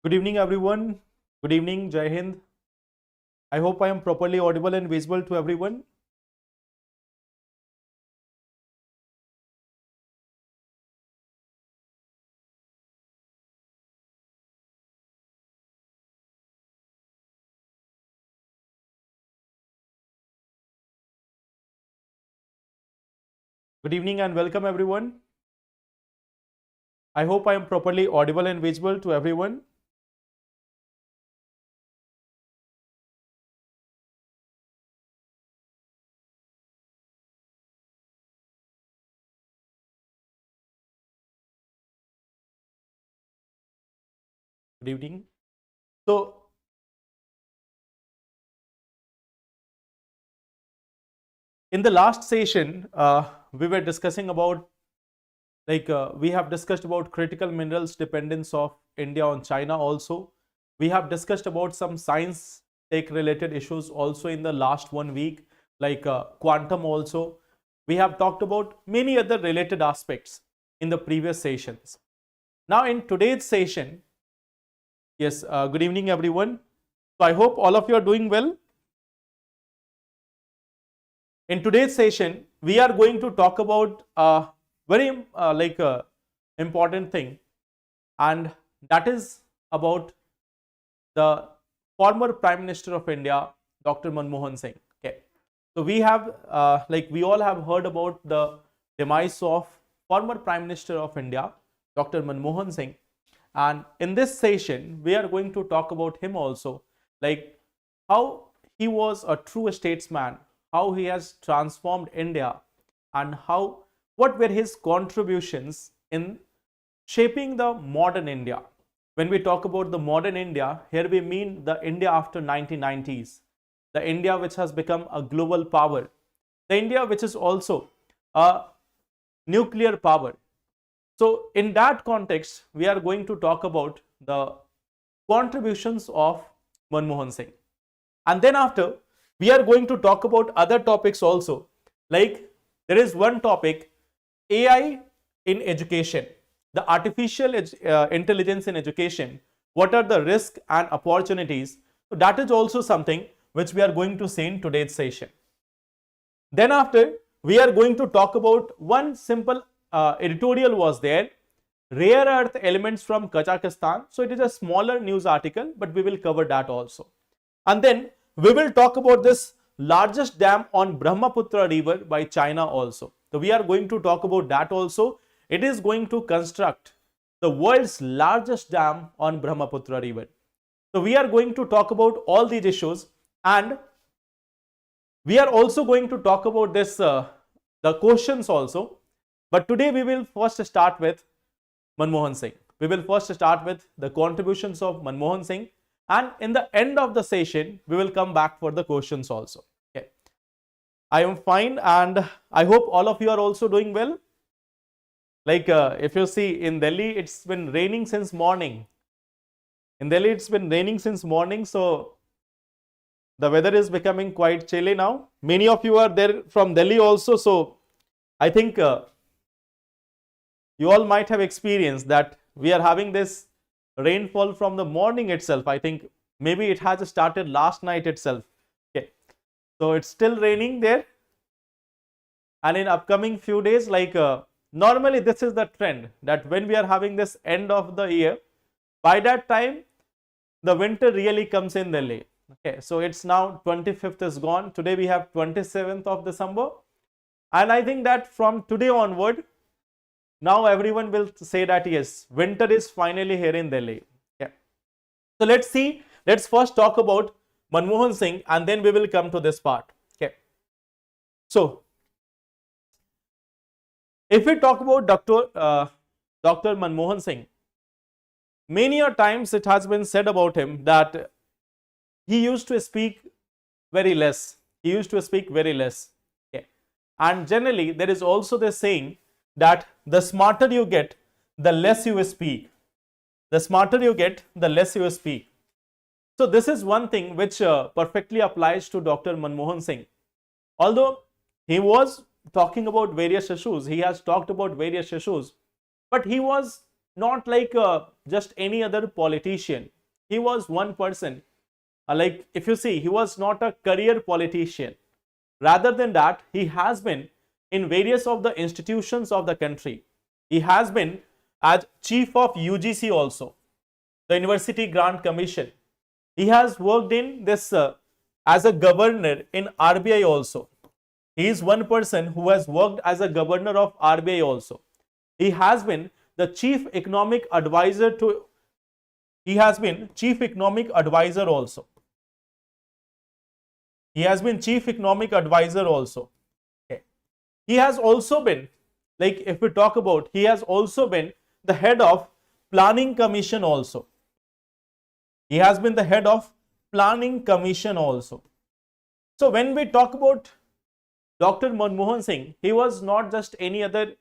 Good evening, everyone. Good evening, Jai Hind. I hope I am properly audible and visible to everyone. Good evening and welcome, everyone. I hope I am properly audible and visible to everyone. Good evening. So, in the last session, we were discussing about we have discussed about critical minerals dependence of India on China also. We have discussed about some science tech related issues also in the last 1 week, quantum also. We have talked about many other related aspects in the previous sessions. Now in today's session, yes, good evening everyone. So I hope all of you are doing well. In today's session, we are going to talk about very important thing, and that is about the former Prime Minister of India, Dr. Manmohan Singh. Okay, so we have we all have heard about the demise of former Prime Minister of India, Dr. Manmohan Singh, and in this session we are going to talk about him also, like how he was a true statesman, how he has transformed India, and what were his contributions in shaping the modern India. When we talk about the modern India, here we mean the India after 1990s, the India which has become a global power, the India which is also a nuclear power. So in that context, we are going to talk about the contributions of Manmohan Singh. And then after, we are going to talk about other topics also. Like there is one topic, AI in education, the artificial intelligence in education. What are the risks and opportunities? So that is also something which we are going to see in today's session. Then after, we are going to talk about one simple editorial was there, rare earth elements from Kazakhstan. So it is a smaller news article, but we will cover that also. And then we will talk about this largest dam on Brahmaputra river by China also. So we are going to talk about that also. It is going to construct the world's largest dam on Brahmaputra river. So we are going to talk about all these issues, and we are also going to talk about this the questions also. But today we will first start with Manmohan Singh. We will first start with the contributions of Manmohan Singh, and in the end of the session we will come back for the questions also. Okay, I am fine, and I hope all of you are also doing well. If you see, in Delhi it's been raining since morning. In Delhi it's been raining since morning, so the weather is becoming quite chilly now. Many of you are there from Delhi also, so I think you all might have experienced that we are having this rainfall from the morning itself. I think maybe it has started last night itself. Okay, so it's still raining there, and in upcoming few days, normally this is the trend, that when we are having this end of the year, by that time the winter really comes in Delhi. Okay, so it's now 25th is gone. Today we have 27th of December, and I think that from today onward, now everyone will say that yes, winter is finally here in Delhi. Yeah. So let's see. Let's first talk about Manmohan Singh, and then we will come to this part. Okay. So if we talk about Dr. Manmohan Singh, many a times it has been said about him that he used to speak very less. He used to speak very less. Okay. And generally, there is also the saying that the smarter you get, the less you speak. The smarter you get, the less you speak. So this is one thing which perfectly applies to Dr. Manmohan Singh. Although he was talking about various issues, he has talked about various issues, but he was not like just any other politician. he was one person, like if you see, he was not a career politician. Rather than that, he has been in various of the institutions of the country. He has been as chief of UGC also, the University Grant Commission. He has worked in this as a governor in RBI also. He is one person who has worked as a governor of RBI also. He has been the chief economic advisor to, he has been chief economic advisor also. He has been chief economic advisor also. Okay. He has also been, like if we talk about, he has also been the head of planning commission also. He has been the head of planning commission also. So when we talk about Dr. Manmohan Singh, he was not just any other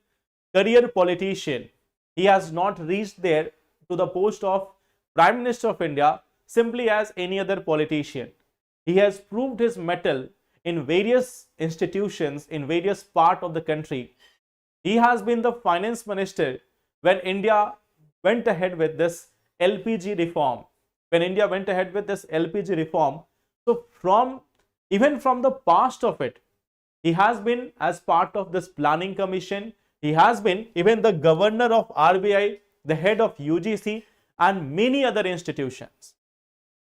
career politician. He has not reached there to the post of Prime Minister of India simply as any other politician. He has proved his mettle in various institutions in various parts of the country. He has been the finance minister when India went ahead with this LPG reform. When India went ahead with this LPG reform, so even from the past of it, he has been as part of this planning commission. He has been even the governor of RBI, the head of UGC, and many other institutions.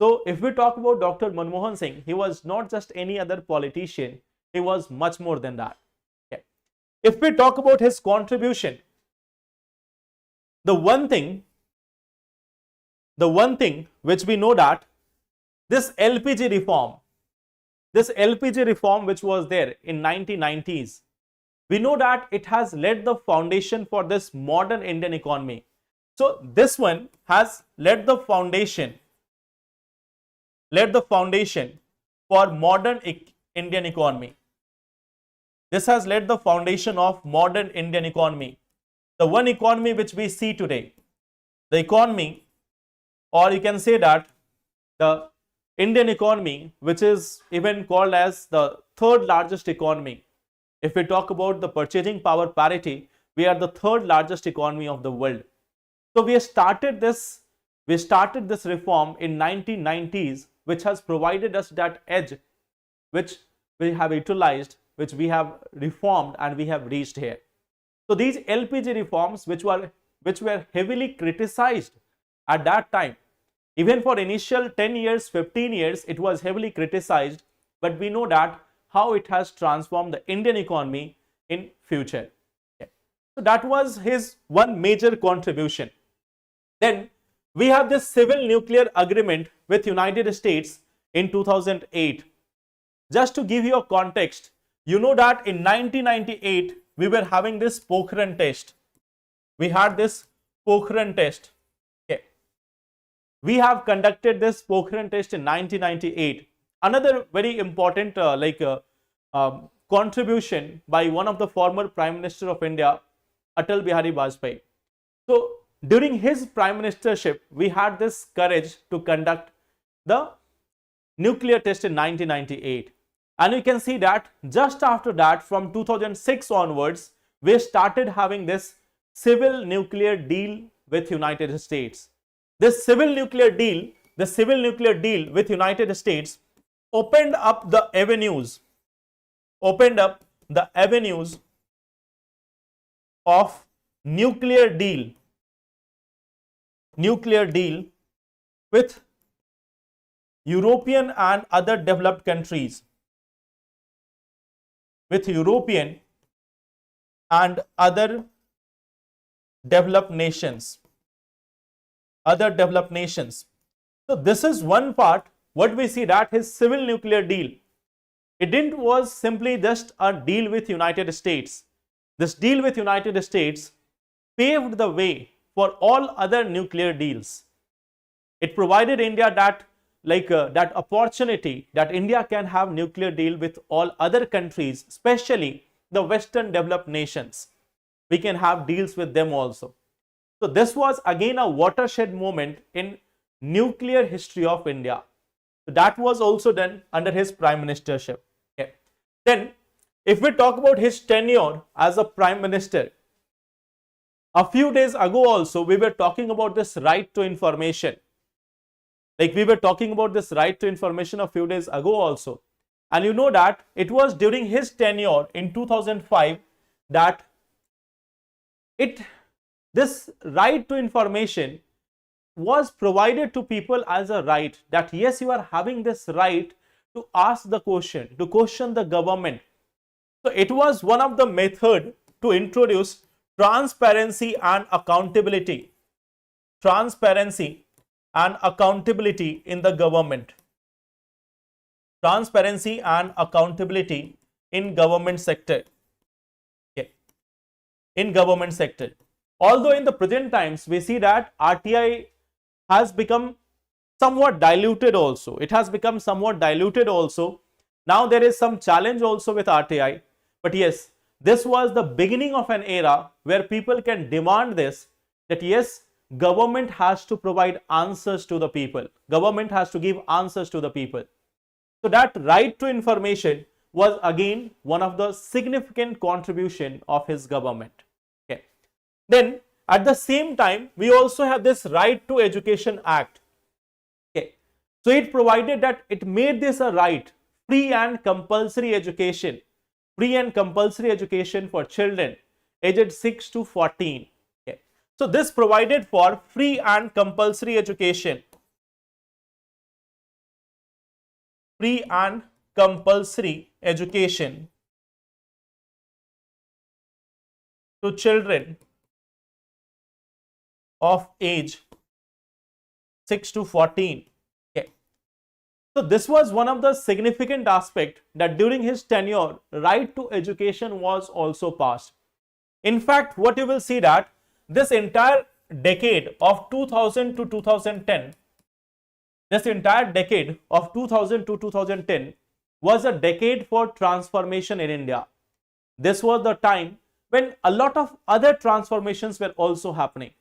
So if we talk about Dr. Manmohan Singh, he was not just any other politician, he was much more than that. Okay. If we talk about his contribution, the one thing which we know that this LPG reform which was there in 1990s, we know that it has laid the foundation for this modern Indian economy. So this one has laid the foundation for modern Indian economy. This has laid the foundation of modern Indian economy. The one economy which we see today, the economy, or you can say that the Indian economy, which is even called as the third largest economy. If we talk about the purchasing power parity, we are the third largest economy of the world. So we started this reform in 1990s, which has provided us that edge, which we have utilized, which we have reformed, and we have reached here. So these LPG reforms, which were heavily criticized at that time, even for initial 10 years, 15 years, it was heavily criticized, but we know that how it has transformed the Indian economy in future. Okay. So that was his one major contribution. Then we have this civil nuclear agreement with United States in 2008. Just to give you a context, you know that in 1998, we were having this Pokhran test. We had this Pokhran test. Okay. We have conducted this Pokhran test in 1998. Another very important contribution by one of the former Prime Minister of India, Atal Bihari Vajpayee. So during his prime ministership, we had this courage to conduct the nuclear test in 1998. And you can see that just after that, from 2006 onwards, we started having this civil nuclear deal with United States. This civil nuclear deal with United States opened up the avenues of nuclear deal with European and other developed countries, with European and other developed nations. So this is one part. What we see that his civil nuclear deal, it was simply just a deal with United States. This deal with United States paved the way for all other nuclear deals. It provided India that that opportunity that India can have nuclear deal with all other countries, especially the Western developed nations. We can have deals with them also. So this was again a watershed moment in nuclear history of India. So that was also done under his prime ministership. Okay. Then if we talk about his tenure as a prime minister, a few days ago also we were talking about this right to information. Like we were talking about this right to information a few days ago also. And you know that it was during his tenure in 2005 that this right to information was provided to people as a right, that yes, you are having this right to ask the question, to question the government. So it was one of the method to introduce transparency and accountability. Transparency and accountability in the government. Transparency and accountability in government sector. Okay. In government sector. Although in the present times we see that RTI has become somewhat diluted also. It has become somewhat diluted also. Now there is some challenge also with RTI. But yes, this was the beginning of an era where people can demand this, that yes, government has to provide answers to the people. Government has to give answers to the people. So that right to information was again one of the significant contribution of his government. Okay. Then at the same time, we also have this Right to Education Act. Okay. So it provided that it made this a right, free and compulsory education. Free and compulsory education for children aged 6 to 14. Okay. So this provided for free and compulsory education. Free and compulsory education to children of age 6 to 14. Okay. So this was one of the significant aspect that during his tenure, right to education was also passed. In fact, what you will see that this entire decade of 2000 to 2010, this entire decade of 2000 to 2010 was a decade for transformation in India. This was the time when a lot of other transformations were also happening.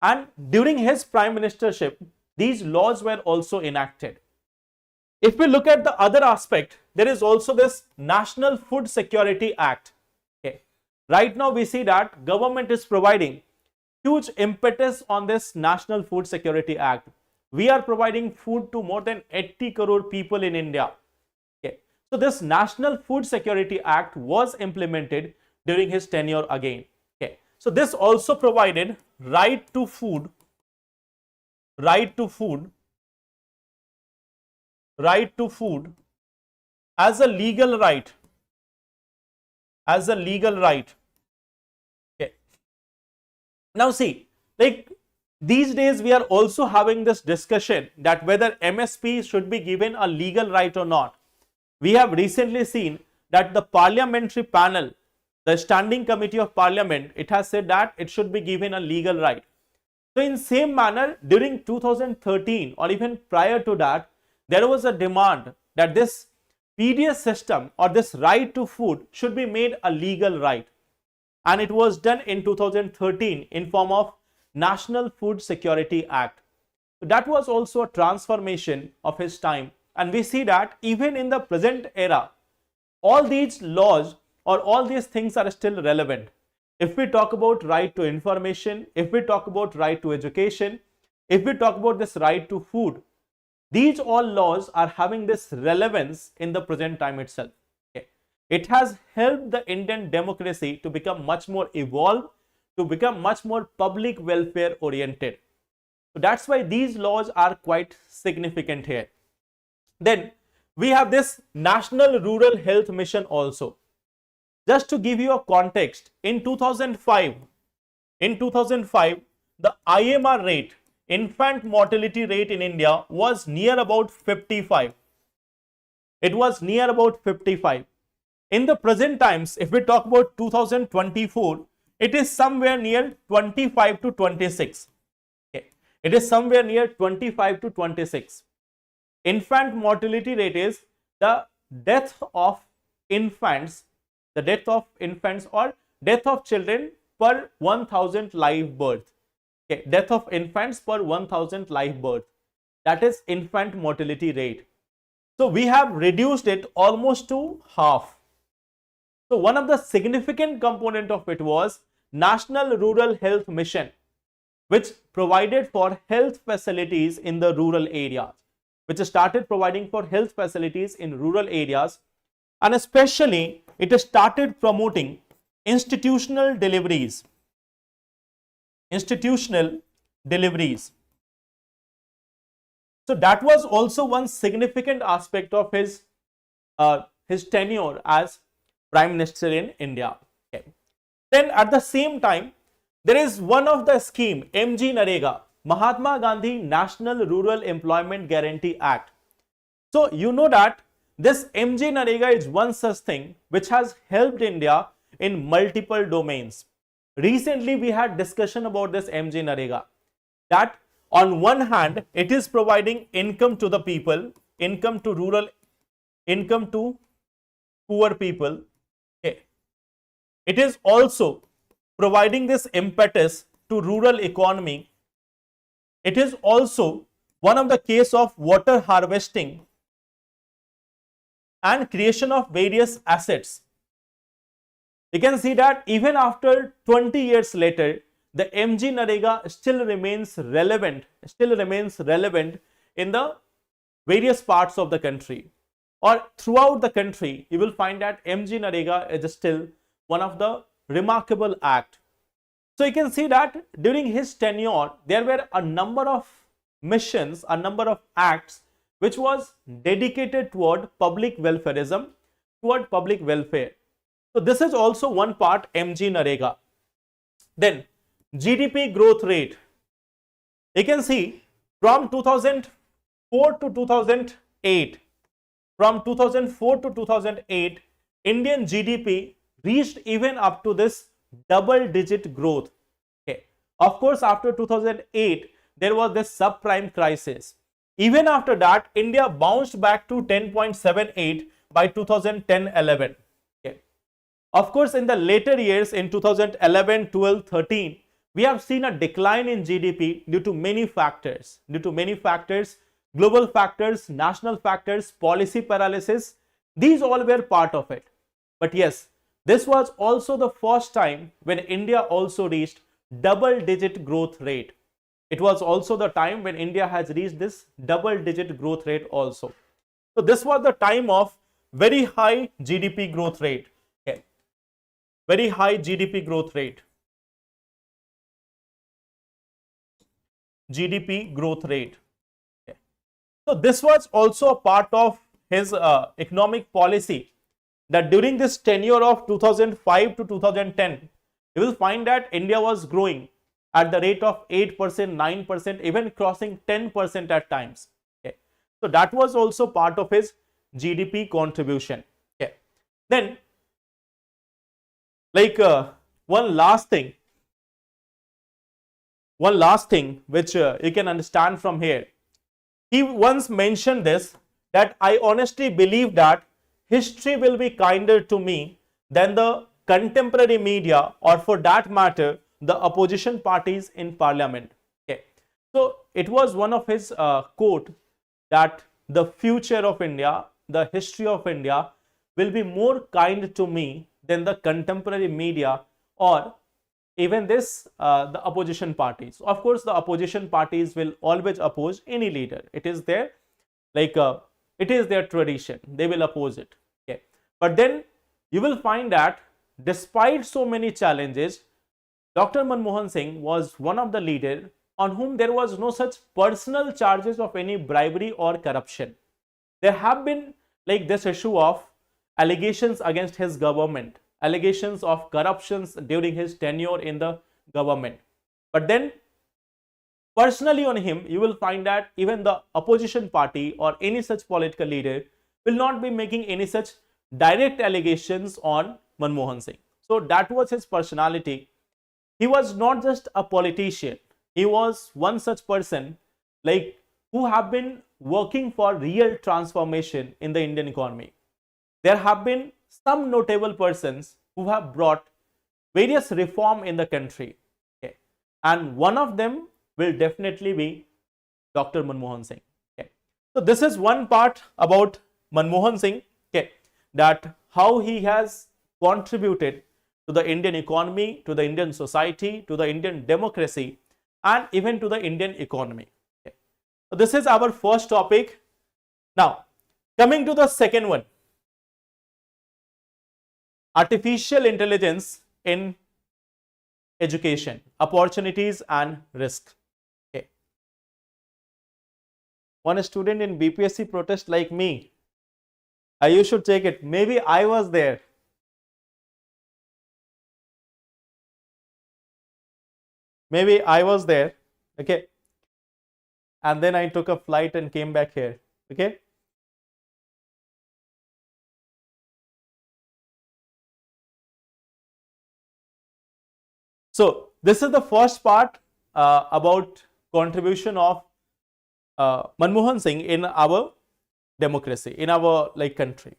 And during his prime ministership, these laws were also enacted. If we look at the other aspect, there is also this National Food Security Act. Okay. Right now we see that government is providing huge impetus on this National Food Security Act. We are providing food to more than 80 crore people in India. Okay. So this National Food Security Act was implemented during his tenure again. Okay. So this also provided right to food, right to food as a legal right, Okay. Now see, like these days we are also having this discussion that whether MSP should be given a legal right or not. We have recently seen that the parliamentary panel, the standing committee of parliament, it has said that it should be given a legal right. So in same manner, during 2013 or even prior to that, there was a demand that this PDS system or this right to food should be made a legal right. And it was done in 2013 in form of National Food Security Act. So that was also a transformation of his time. And we see that even in the present era, all these laws or all these things are still relevant. If we talk about right to information, if we talk about right to education, if we talk about this right to food, these all laws are having this relevance in the present time itself. Okay. It has helped the Indian democracy to become much more evolved, to become much more public welfare oriented. So that's why these laws are quite significant here. Then we have this National Rural Health Mission also. Just to give you a context, in 2005, the IMR rate, infant mortality rate in India was near about 55. It was near about 55. In the present times, if we talk about 2024, it is somewhere near 25 to 26. Okay. It is somewhere near 25 to 26. Infant mortality rate is the death of infants, or death of children per 1000 live birth. Okay. Death of infants per 1000 live birth. That is infant mortality rate. So we have reduced it almost to half. So one of the significant component of it was National Rural Health Mission. which provided for health facilities in the rural areas, which started providing for health facilities in rural areas, and especially it started promoting institutional deliveries. Institutional deliveries. So that was also one significant aspect of his tenure as Prime Minister in India. Okay. Then at the same time, there is one of the scheme, MG Narega, Mahatma Gandhi National Rural Employment Guarantee Act. So you know that this MG Narega is one such thing which has helped India in multiple domains. Recently we had discussion about this MG Narega, that on one hand it is providing income to the people, income to rural, income to poor people. Okay. It is also providing this impetus to rural economy. It is also one of the case of water harvesting and creation of various assets. You can see that even after 20 years later, the MG Narega still remains relevant in the various parts of the country, or throughout the country. You will find that MG Narega is still one of the remarkable act. So you can see that during his tenure, there were a number of missions, a number of acts which was dedicated toward public welfareism, toward public welfare. So this is also one part, MG Narega. Then GDP growth rate. You can see from 2004 to 2008, from 2004 to 2008, Indian GDP reached even up to this double-digit growth. Okay. Of course, after 2008, there was this subprime crisis. Even after that, India bounced back to 10.78 by 2010-11. Okay. Of course, in the later years, in 2011, 12, 13, we have seen a decline in GDP due to many factors. Global factors, national factors, policy paralysis. These all were part of it. But yes, this was also the first time when India also reached double-digit growth rate. It was also the time when India has reached this double-digit growth rate also. So this was the time of very high GDP growth rate. Okay. Very high GDP growth rate. GDP growth rate. Okay. So this was also a part of his economic policy, that during this tenure of 2005 to 2010, you will find that India was growing at the rate of 8%, 9%, even crossing 10% at times. Okay. So that was also part of his GDP contribution. Okay. Then, like one last thing which you can understand from here. He once mentioned this, that I honestly believe that history will be kinder to me than the contemporary media, or for that matter, the opposition parties in parliament. Okay. So it was one of his quote, that the future of India, the history of India will be more kind to me than the contemporary media, or even this the opposition parties. Of course, the opposition parties will always oppose any leader. It is their it is their tradition. They will oppose it. Okay. But then you will find that despite so many challenges, Dr. Manmohan Singh was one of the leaders on whom there was no such personal charges of any bribery or corruption. There have been like this issue of allegations against his government, allegations of corruptions during his tenure in the government. But then personally on him, you will find that even the opposition party or any such political leader will not be making any such direct allegations on Manmohan Singh. So that was his personality. He was not just a politician. He was one such person like who have been working for real transformation in the Indian economy. There have been some notable persons who have brought various reform in the country. Okay. And one of them will definitely be Dr. Manmohan Singh. Okay. So this is one part about Manmohan Singh, okay, that how he has contributed to the Indian economy, to the Indian society, to the Indian democracy, and even to the Indian economy. Okay. So this is our first topic. Now, coming to the second one, artificial intelligence in education, opportunities and risk. Okay. One student in BPSC protest like me, you should take it. Maybe I was there. Maybe I was there. Okay. And then I took a flight and came back here. Okay. So this is the first part about contribution of Manmohan Singh in our democracy, in our country.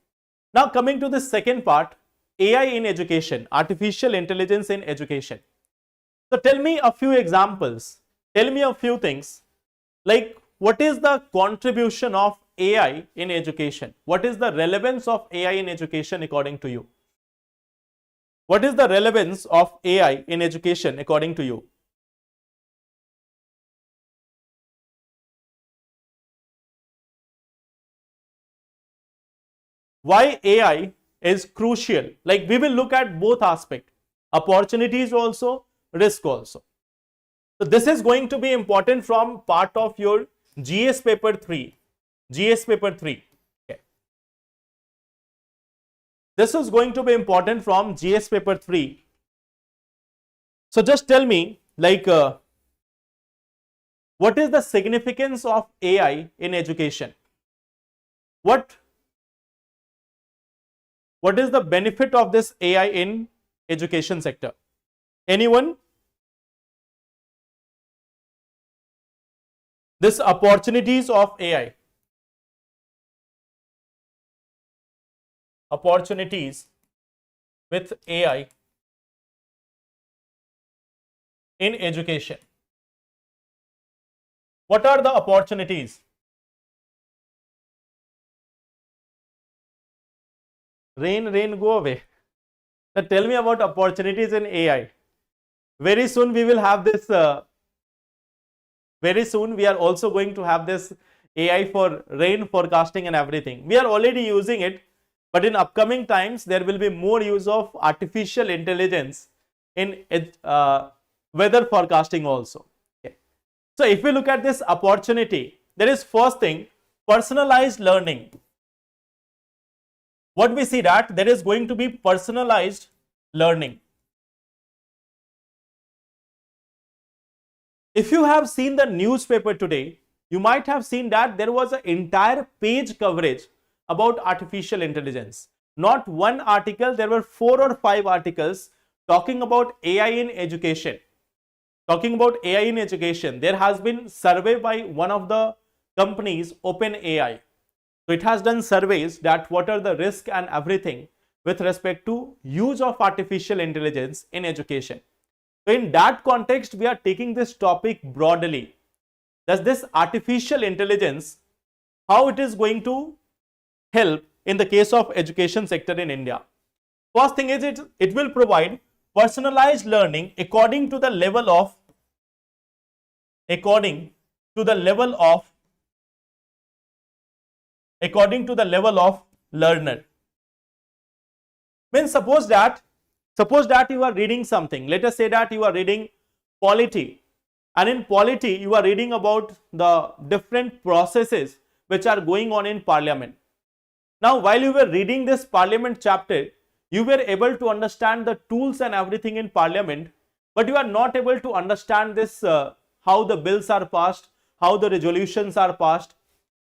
Now coming to the second part, AI in education, artificial intelligence in education. So tell me a few examples, tell me a few things, like what is the contribution of AI in education? What is the relevance of AI in education according to you? What is the relevance of AI in education according to you? Why AI is crucial? Like we will look at both aspects, opportunities also, risk also. So this is going to be important from part of your GS paper 3. GS paper 3. Okay. This is going to be important from GS paper 3. So just tell me, like, what is the significance of AI in education? What is the benefit of this AI in education sector? Anyone? This opportunities of AI. Opportunities with AI in education. What are the opportunities? Rain, go away. Now tell me about opportunities in AI. Very soon we will have this, very soon we are also going to have this AI for rain forecasting and everything. We are already using it, but in upcoming times there will be more use of artificial intelligence in weather forecasting also. Okay. So if we look at this opportunity, there is first thing, personalized learning. What we see that there is going to be personalized learning. If you have seen the newspaper today, you might have seen that there was an entire page coverage about artificial intelligence. Not one article, there were 4 or 5 articles talking about AI in education. Talking about AI in education, there has been survey by one of the companies, OpenAI. So it has done surveys that what are the risks and everything with respect to use of artificial intelligence in education. So in that context, we are taking this topic broadly. Does this artificial intelligence, how it is going to help in the case of education sector in India? First thing is it will provide personalized learning according to the level of learner. Means suppose that you are reading something. Let us say that you are reading polity, and in polity you are reading about the different processes which are going on in parliament. Now while you were reading this parliament chapter, you were able to understand the tools and everything in parliament, but you are not able to understand this how the bills are passed, how the resolutions are passed,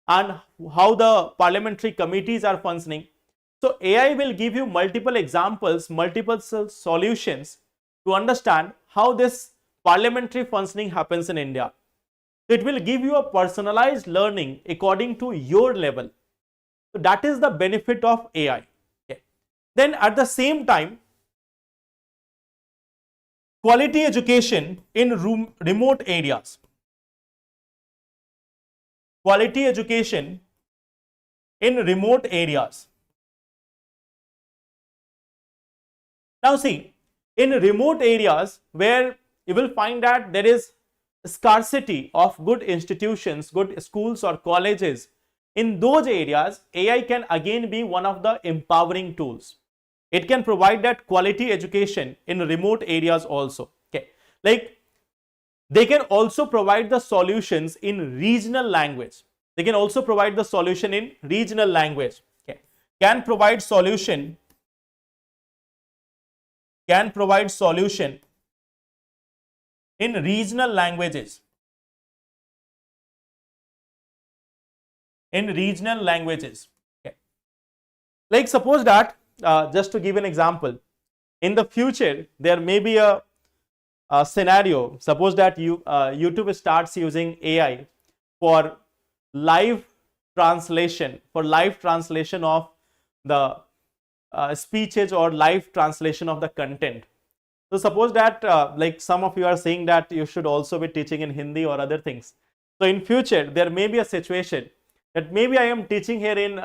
and how the parliamentary committees are functioning. So AI will give you multiple examples, multiple solutions to understand how this parliamentary functioning happens in India. It will give you a personalized learning according to your level. So that is the benefit of AI. Okay. Then at the same time, quality education in remote areas. Quality education in remote areas. Now see, in remote areas where you will find that there is scarcity of good institutions, good schools or colleges, in those areas, AI can again be one of the empowering tools. It can provide that quality education in remote areas also. Okay, like they can also provide the solutions in regional language. They can also provide the solution in regional language. Okay, can provide solution in regional languages. Okay. Like suppose that, just to give an example, in the future there may be a scenario. Suppose that YouTube starts using AI for live translation, of the speeches or live translation of the content. So suppose that like some of you are saying that you should also be teaching in Hindi or other things. So in future there may be a situation that maybe I am teaching here in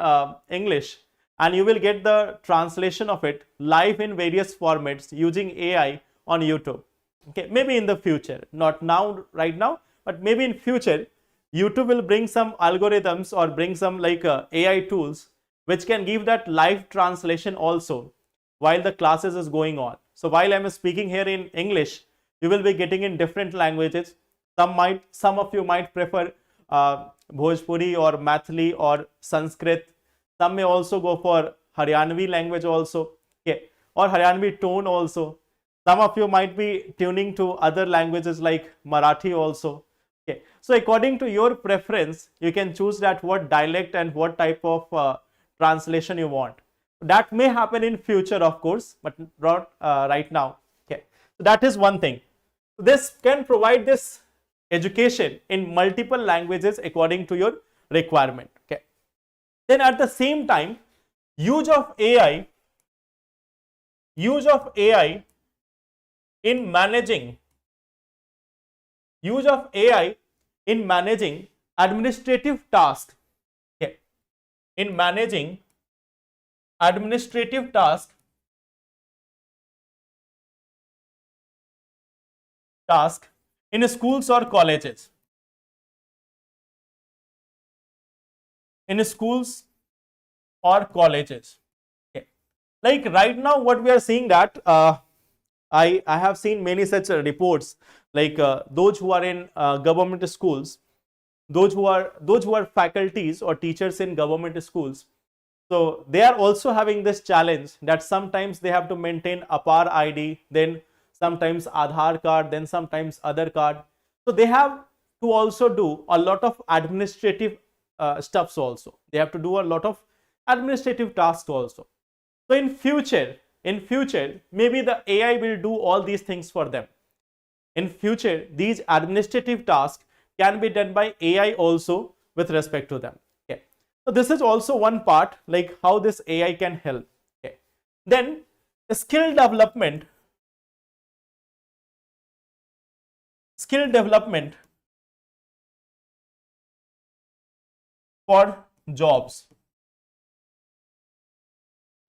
English, and you will get the translation of it live in various formats using AI on YouTube. Okay, maybe in the future, not now, right now, but maybe in future, YouTube will bring some algorithms or bring some like AI tools which can give that live translation also while the classes is going on. So while I am speaking here in English, you will be getting in different languages. Some of you might prefer Bhojpuri or Mathili or Sanskrit. Some may also go for Haryanvi language also, okay, or Haryanvi tone also. Some of you might be tuning to other languages like Marathi also. Okay, so according to your preference, you can choose that what dialect and what type of translation you want. That may happen in future, of course, but not right now. Okay, so that is one thing. This can provide this education in multiple languages according to your requirement. Okay, then at the same time, use of AI in managing administrative tasks. Okay, in managing administrative tasks in schools or colleges. Okay. Like right now what we are seeing that I have seen many such reports, like those who are in government schools, those who are faculties or teachers in government schools. So they are also having this challenge that sometimes they have to maintain APAR ID, then sometimes Aadhaar card, then sometimes other card. So they have to also do a lot of administrative stuffs also. They have to do a lot of administrative tasks also. So in future, maybe the AI will do all these things for them. In future, these administrative tasks can be done by AI also with respect to them. Okay. So this is also one part, like how this AI can help. Okay. Then skill development for jobs.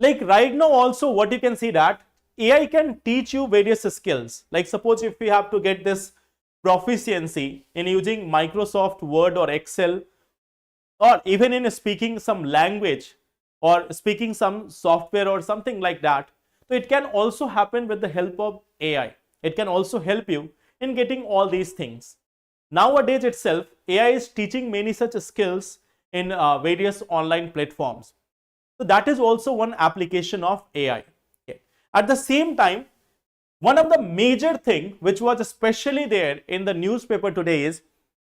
Like right now also what you can see that AI can teach you various skills. Like suppose if we have to get this proficiency in using Microsoft Word or Excel, or even in speaking some language or speaking some software or something like that. So it can also happen with the help of AI. It can also help you in getting all these things. Nowadays itself, AI is teaching many such skills in various online platforms. So that is also one application of AI. Okay. At the same time, one of the major thing which was especially there in the newspaper today is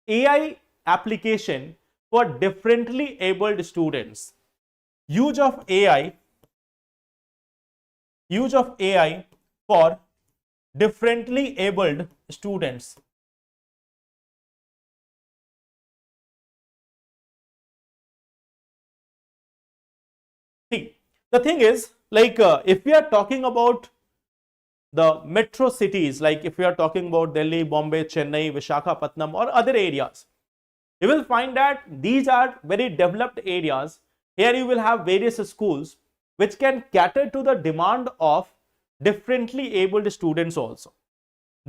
AI application for differently abled students. Use of AI for differently abled students. See, the thing is, like if we are talking about the metro cities, like if we are talking about Delhi, Bombay, Chennai, Visakhapatnam or other areas, you will find that these are very developed areas. Here you will have various schools which can cater to the demand of differently abled students also.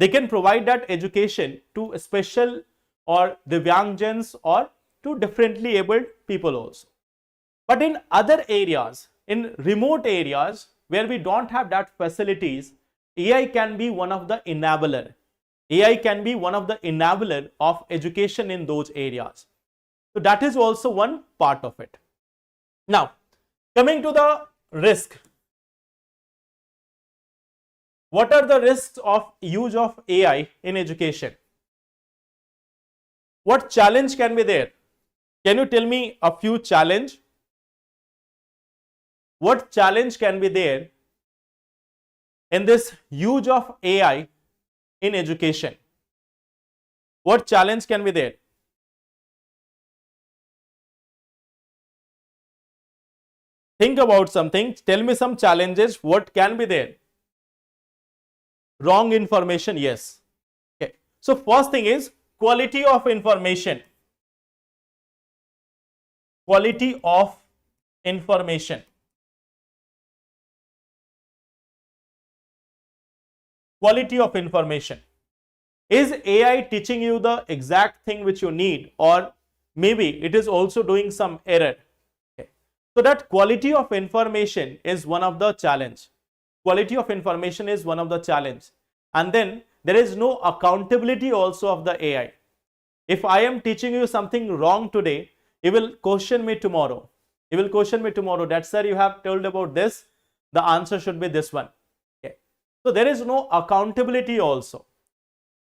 They can provide that education to special or Divyangjans or to differently abled people also. But in other areas, in remote areas where we don't have that facilities, AI can be one of the enabler. AI can be one of the enabler of education in those areas. So that is also one part of it. Now, coming to the risk. What are the risks of use of AI in education? What challenge can be there? Can you tell me a few challenge? What challenge can be there in this use of AI in education? What challenge can be there? Think about something. Tell me some challenges. What can be there? Wrong information, yes. Okay. So first thing is quality of information. Quality of information. Quality of information. Is AI teaching you the exact thing which you need, or maybe it is also doing some error? Okay. So that quality of information is one of the challenge. Quality of information is one of the challenge. And then there is no accountability also of the AI. If I am teaching you something wrong today, you will question me tomorrow. You will question me tomorrow. That sir, you have told about this. The answer should be this one. Okay. So there is no accountability also.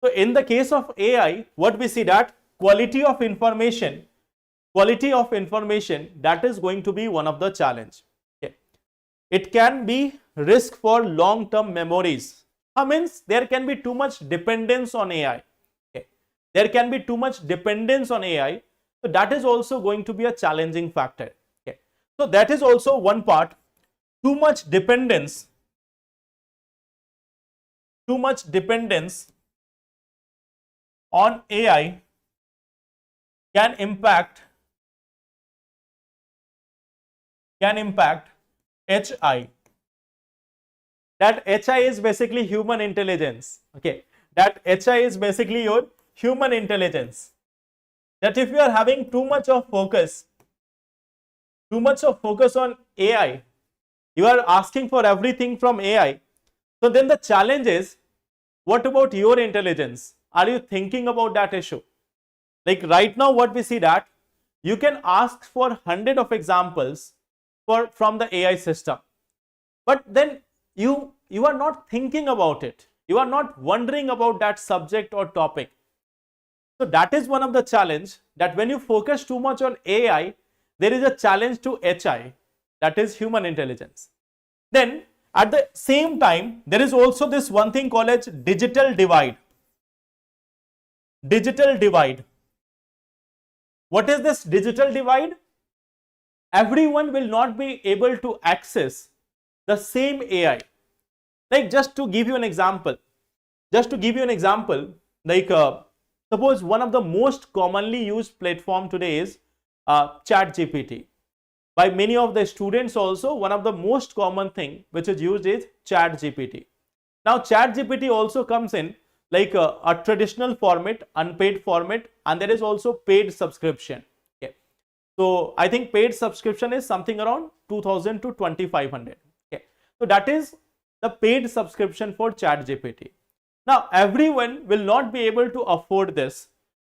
So in the case of AI, what we see that quality of information, that is going to be one of the challenge. Okay. It can be risk for long-term memories. Means there can be too much dependence on AI. Okay. There can be too much dependence on AI. So that is also going to be a challenging factor. Okay. So that is also one part. Too much dependence on AI can impact HI. That HI is basically human intelligence. Okay, that HI is basically your human intelligence. That if you are having too much of focus on AI, you are asking for everything from AI. So then the challenge is, what about your intelligence? Are you thinking about that issue? Like right now, what we see that you can ask for 100 of examples from the AI system, but then you are not thinking about it. You are not wondering about that subject or topic. So that is one of the challenge, that when you focus too much on AI, there is a challenge to HI, that is human intelligence. Then at the same time, there is also this one thing called as digital divide. Digital divide. What is this digital divide? Everyone will not be able to access the same AI. Like just to give you an example, like suppose one of the most commonly used platform today is ChatGPT. By many of the students also, one of the most common thing which is used is ChatGPT. Now ChatGPT also comes in like a traditional format, unpaid format, and there is also paid subscription. Okay. So I think paid subscription is something around 2000 to 2500. Okay. So that is the paid subscription for ChatGPT. Now everyone will not be able to afford this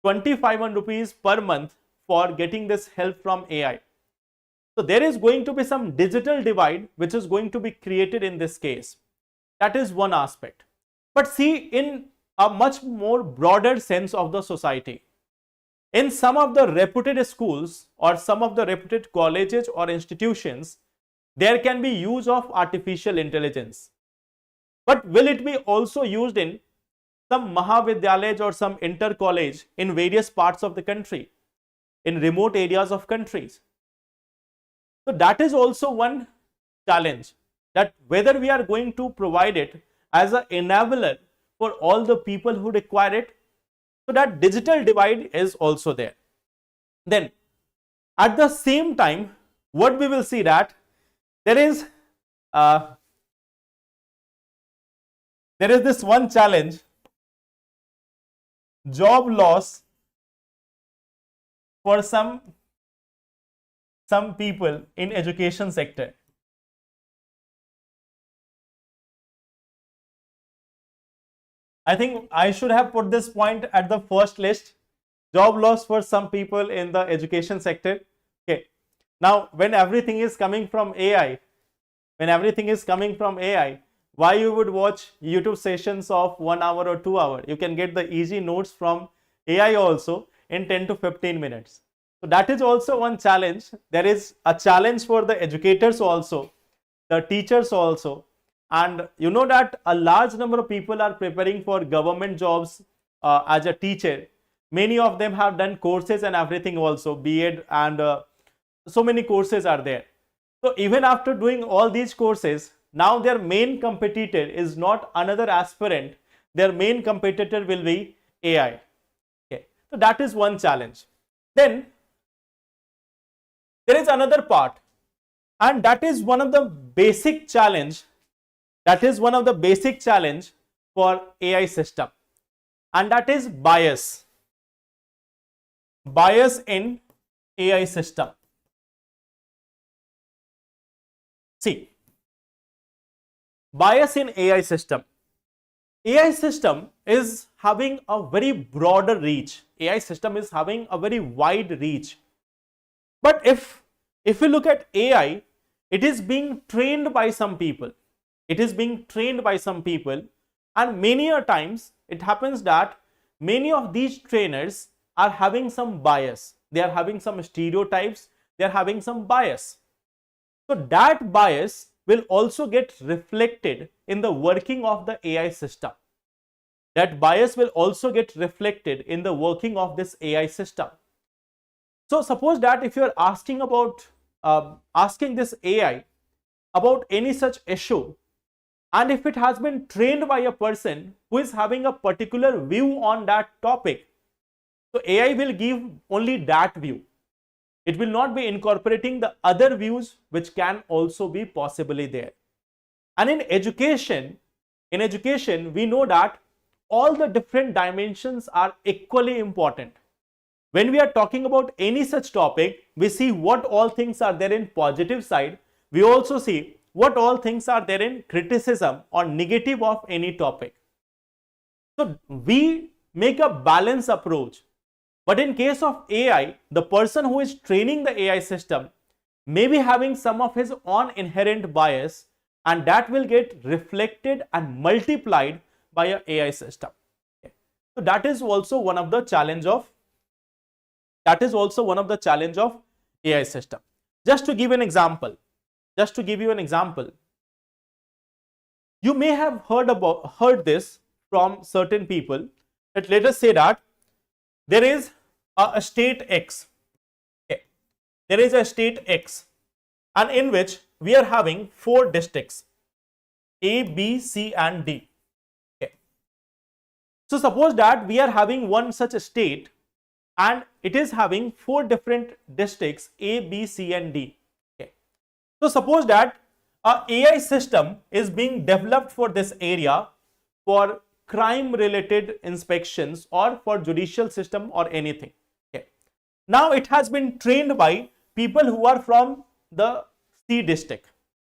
2500 rupees per month for getting this help from AI. So there is going to be some digital divide which is going to be created in this case. That is one aspect. But see, in a much more broader sense of the society, in some of the reputed schools or some of the reputed colleges or institutions, there can be use of artificial intelligence. But will it be also used in some Mahavidyalaya or some inter-college in various parts of the country, in remote areas of countries? So that is also one challenge, that whether we are going to provide it as an enabler for all the people who require it. So that digital divide is also there. Then at the same time, what we will see that there is this one challenge job loss for some people in education sector. I think I should have put this point at the first list. Job loss for some people in the education sector. Okay. Now, when everything is coming from AI, why you would watch YouTube sessions of 1 hour or 2 hours? You can get the easy notes from AI also in 10 to 15 minutes. So that is also one challenge. There is a challenge for the educators also, the teachers also. And you know that a large number of people are preparing for government jobs as a teacher. Many of them have done courses and everything also, B.Ed, and so many courses are there. So even after doing all these courses, now their main competitor is not another aspirant. Their main competitor will be AI. Okay. So that is one challenge. Then there is another part, and that is one of the basic challenge. For AI system, and that is bias. Bias in AI system. See, bias in AI system. AI system is having a very broader reach. AI system is having a very wide reach. But if we look at AI, it is being trained by some people. And many a times it happens that many of these trainers are having some bias. They are having some stereotypes. They are having some bias. So that bias will also get reflected in the working of the AI system. That bias will also get reflected in the working of this AI system. So suppose that if you are asking about asking this AI about any such issue, and if it has been trained by a person who is having a particular view on that topic, so AI will give only that view. It will not be incorporating the other views which can also be possibly there. And in education, we know that all the different dimensions are equally important. When we are talking about any such topic, we see what all things are there in positive side. We also see what all things are there in criticism or negative of any topic. So we make a balanced approach. But in case of AI, the person who is training the AI system may be having some of his own inherent bias, and that will get reflected and multiplied by an AI system. Okay. So that is also one of the challenge of AI system. Just to give an example, you may have heard this from certain people, that let us say that there is a state X. Okay. There is a state X, and in which we are having 4 districts, A, B, C and D. Okay. So suppose that we are having one such state, and it is having 4 different districts, A, B, C and D. Okay. So suppose that a AI system is being developed for this area for crime related inspections or for judicial system or anything. Okay. Now it has been trained by people who are from the C district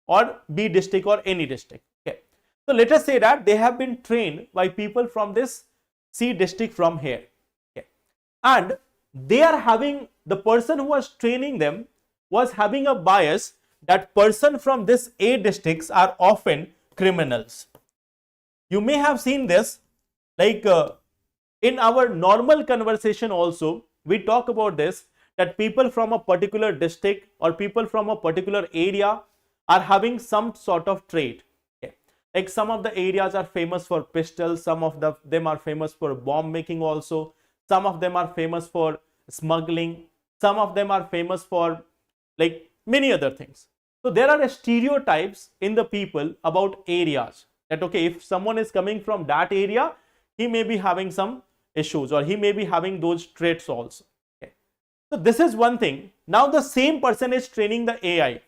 or B district or any district. Okay. So let us say that they have been trained by people from this C district from here. Okay. And they are having, the person who was training them was having a bias that person from this A districts are often criminals. You may have seen this, like in our normal conversation also, we talk about this, that people from a particular district or people from a particular area are having some sort of trait. Okay. Like some of the areas are famous for pistols, some of them are famous for bomb making also, some of them are famous for smuggling, some of them are famous for like many other things. So there are stereotypes in the people about areas, that okay, if someone is coming from that area, he may be having some issues or he may be having those traits also. Okay. So this is one thing. Now the same person is training the AI.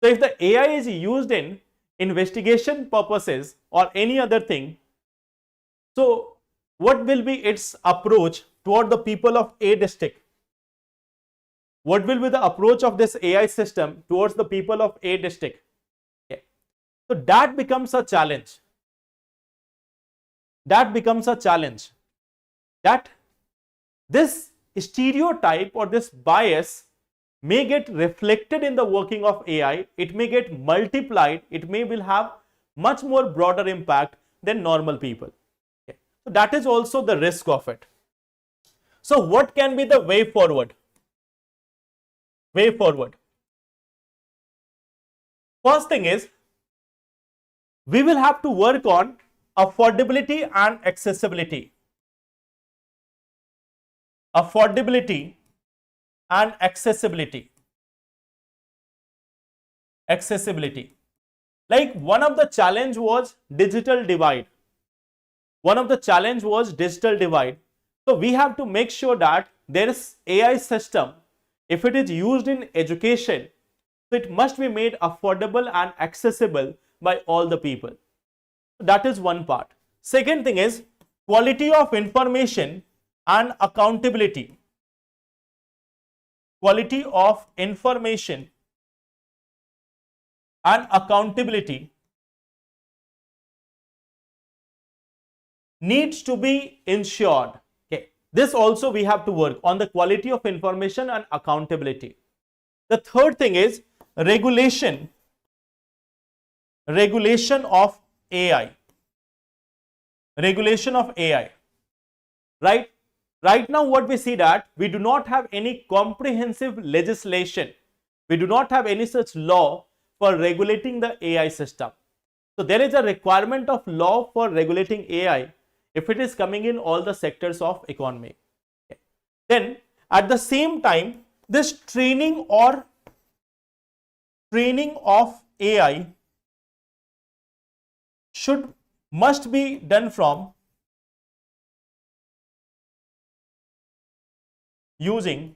So if the AI is used in investigation purposes or any other thing, so what will be its approach toward the people of A district? What will be the approach of this AI system towards the people of A district? Okay. So that becomes a challenge. That becomes a challenge. That this stereotype or this bias may get reflected in the working of AI. It may get multiplied. It may will have much more broader impact than normal people. Okay. So that is also the risk of it. So what can be the way forward? Way forward. First thing is, we will have to work on affordability and accessibility. Affordability and accessibility. Accessibility. Like one of the challenge was digital divide. One of the challenge was digital divide. So we have to make sure that there is AI system. If it is used in education, so it must be made affordable and accessible by all the people. That is one part. Second thing is quality of information and accountability. Quality of information and accountability needs to be ensured. Okay. This also we have to work on the quality of information and accountability. The third thing is regulation. Regulation of AI. Regulation of AI. Right? Right now what we see that we do not have any comprehensive legislation. We do not have any such law for regulating the AI system. So there is a requirement of law for regulating AI if it is coming in all the sectors of economy. Okay. Then at the same time, this training of AI must be done from using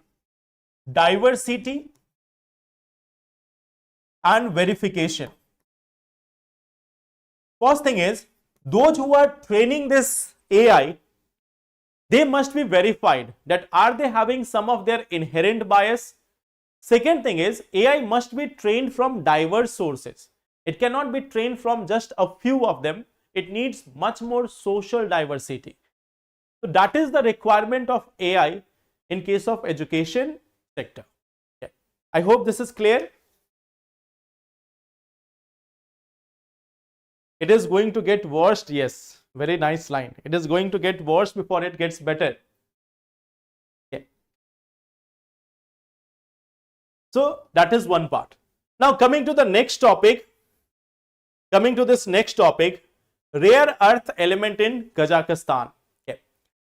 diversity and verification. First thing is, those who are training this AI, they must be verified that are they having some of their inherent bias. Second thing is, AI must be trained from diverse sources. It cannot be trained from just a few of them. It needs much more social diversity. So that is the requirement of AI in case of education sector. Okay. I hope this is clear. It is going to get worse. Yes, very nice line. It is going to get worse before it gets better. Okay. So that is one part. Now coming to the next topic, rare earth element in Kazakhstan. Okay.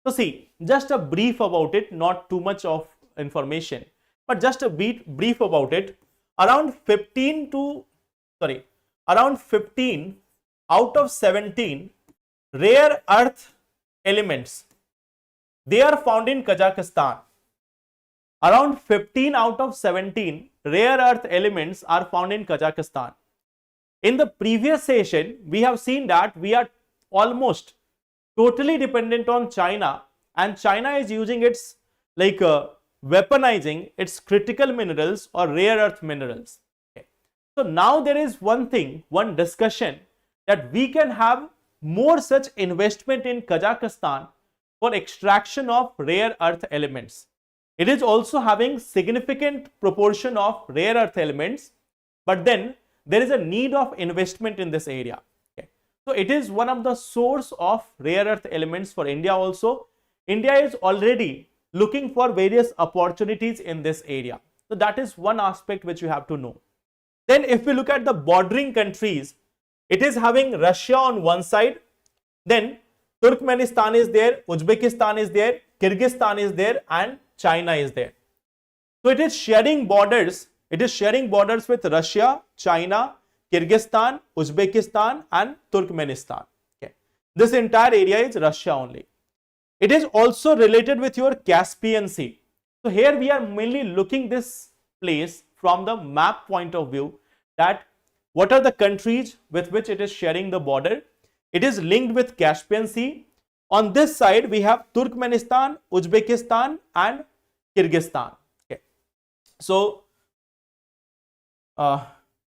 So see, just a brief about it, not too much of information, but just a brief about it. Around 15 out of 17 rare earth elements, they are found in Kazakhstan. Around 15 out of 17 rare earth elements are found in Kazakhstan. In the previous session, we have seen that we are almost totally dependent on China, and China is using its weaponizing its critical minerals or rare earth minerals. Okay. So now there is one discussion that we can have more such investment in Kazakhstan for extraction of rare earth elements. It is also having significant proportion of rare earth elements, but then there is a need of investment in this area. Okay. So it is one of the source of rare earth elements for India also. India is already looking for various opportunities in this area. So that is one aspect which you have to know. Then if we look at the bordering countries, it is having Russia on one side, then Turkmenistan is there, Uzbekistan is there, Kyrgyzstan is there, and China is there. So it is sharing borders. It is sharing borders with Russia, China, Kyrgyzstan, Uzbekistan, and Turkmenistan. Okay. This entire area is Russia only. It is also related with your Caspian Sea. So here we are mainly looking this place from the map point of view, that What are the countries with which it is sharing the border? It is linked with Caspian Sea. On this side, we have Turkmenistan, Uzbekistan, and Kyrgyzstan. Okay. So,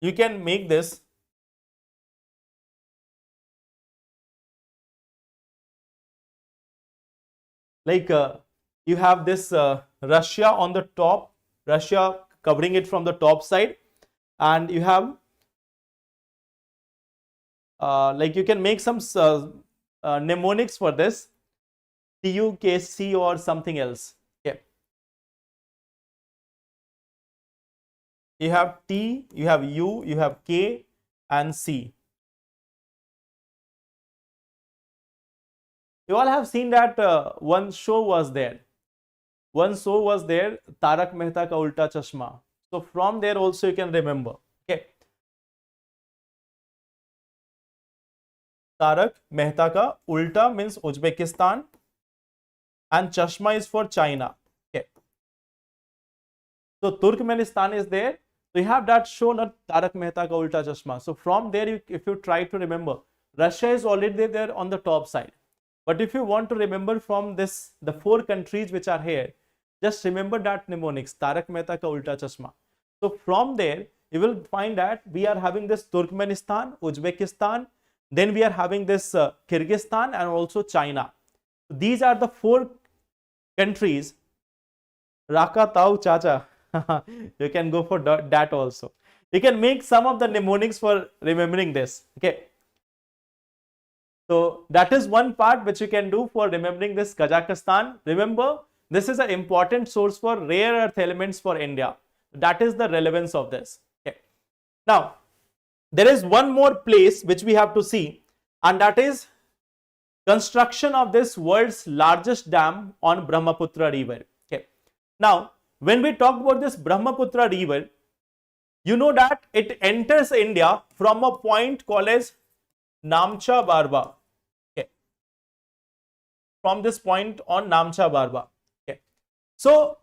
you can make this like you have this Russia on the top, Russia covering it from the top side, and you have like you can make some mnemonics for this, TUKC or something else. Okay. You have T, you have U, you have K and C. You all have seen that one show was there. One show was there, Tarak Mehta Ka Ulta Chashma. So from there also you can remember. Okay. Tarak Mehta Ka Ulta means Uzbekistan and Chashma is for China. Okay. So Turkmenistan is there. So you have that show, not Tarak Mehta Ka Ulta Chashma. So from there, if you try to remember, Russia is already there on the top side. But if you want to remember from this, the 4 countries which are here, just remember that mnemonics, Tarak Mehta Ka Ulta Chashma. So from there, you will find that we are having this Turkmenistan, Uzbekistan, then we are having this Kyrgyzstan and also China. These are the 4 countries. Raka Tau Chacha. You can go for that also. You can make some of the mnemonics for remembering this. Okay. So that is one part which you can do for remembering this Kazakhstan. Remember, this is an important source for rare earth elements for India. That is the relevance of this. Okay. Now, there is one more place which we have to see, and that is construction of this world's largest dam on Brahmaputra river. Okay. Now, when we talk about this Brahmaputra river, you know that it enters India from a point called as Namcha Barba. Okay. From this point on Namcha Barba. Okay. So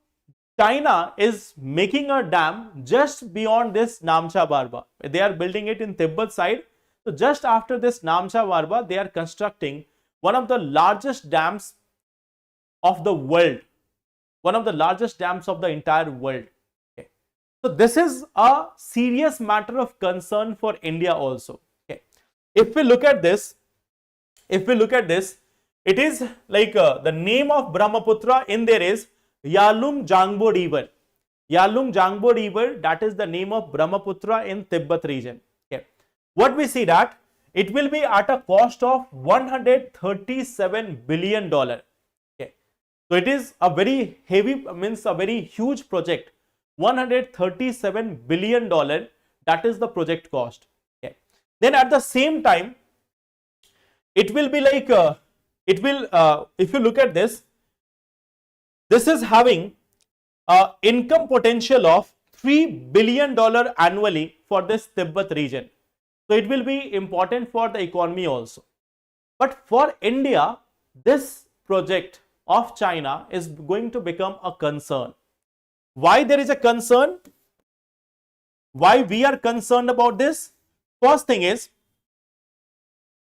China is making a dam just beyond this Namcha Barba. They are building it in Tibet side. So just after this Namcha Barba, they are constructing one of the largest dams of the world. One of the largest dams of the entire world. Okay. So this is a serious matter of concern for India also. Okay. If we look at this, it is like the name of Brahmaputra in there is Yalung Jangbo River. Yalung Jangbo River, that is the name of Brahmaputra in Tibet region. Okay. What we see that it will be at a cost of $137 billion. So it is a very heavy, means a very huge project. $137 billion, that is the project cost. Okay. Then at the same time, it will be like, if you look at this, this is having income potential of $3 billion annually for this Tibet region. So it will be important for the economy also. But for India, this project of China is going to become a concern. Why there is a concern? Why we are concerned about this? First thing is,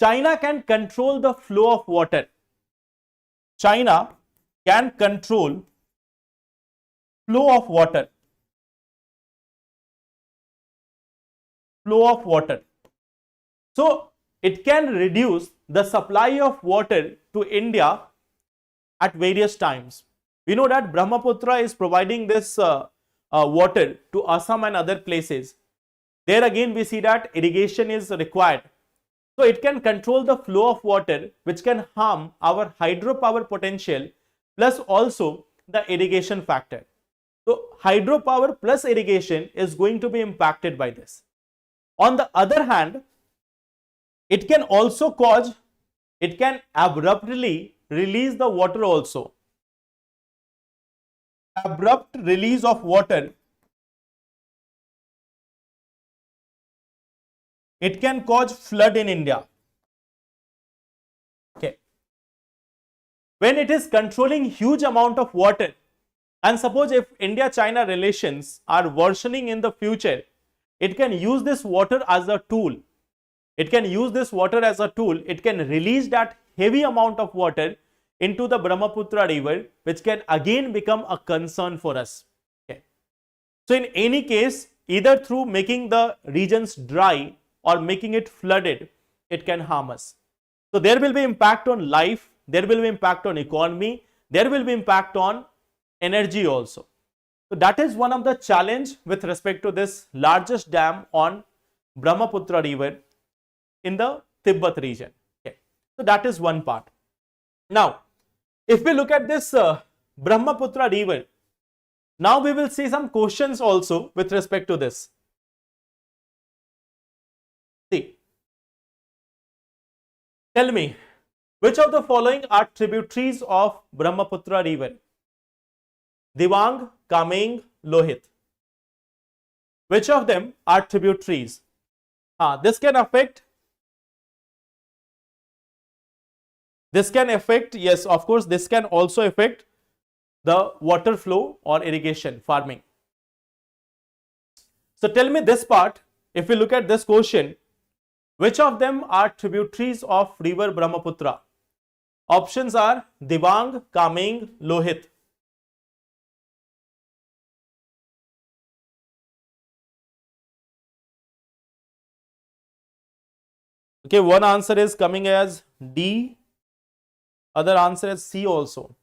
China can control the flow of water. China can control flow of water. Flow of water. So it can reduce the supply of water to India at various times. We know that Brahmaputra is providing this water to Assam and other places. There again we see that irrigation is required. So it can control the flow of water, which can harm our hydropower potential plus also the irrigation factor. So hydropower plus irrigation is going to be impacted by this. On the other hand, it can also cause, it can abruptly release the water also. Abrupt release of water, it can cause flood in India. Okay. When it is controlling huge amount of water, and suppose if India-China relations are worsening in the future, it can use this water as a tool. It can use this water as a tool. It can release that heavy amount of water into the Brahmaputra river, which can again become a concern for us. Okay. So in any case, either through making the regions dry or making it flooded, it can harm us. So there will be impact on life, there will be impact on economy, there will be impact on energy also. So that is one of the challenge with respect to this largest dam on Brahmaputra river in the Tibet region. Okay. So that is one part. Now, if we look at this Brahmaputra river, now we will see some questions also with respect to this. See, tell me, which of the following are tributaries of Brahmaputra river? Dibang, Kameng, Lohit. Which of them are tributaries? This can affect, yes, of course, this can also affect the water flow or irrigation, farming. So tell me this part, if we look at this question, which of them are tributaries of river Brahmaputra? Options are Dibang, Kameng, Lohit. Okay, one answer is coming as D, other answer is C also.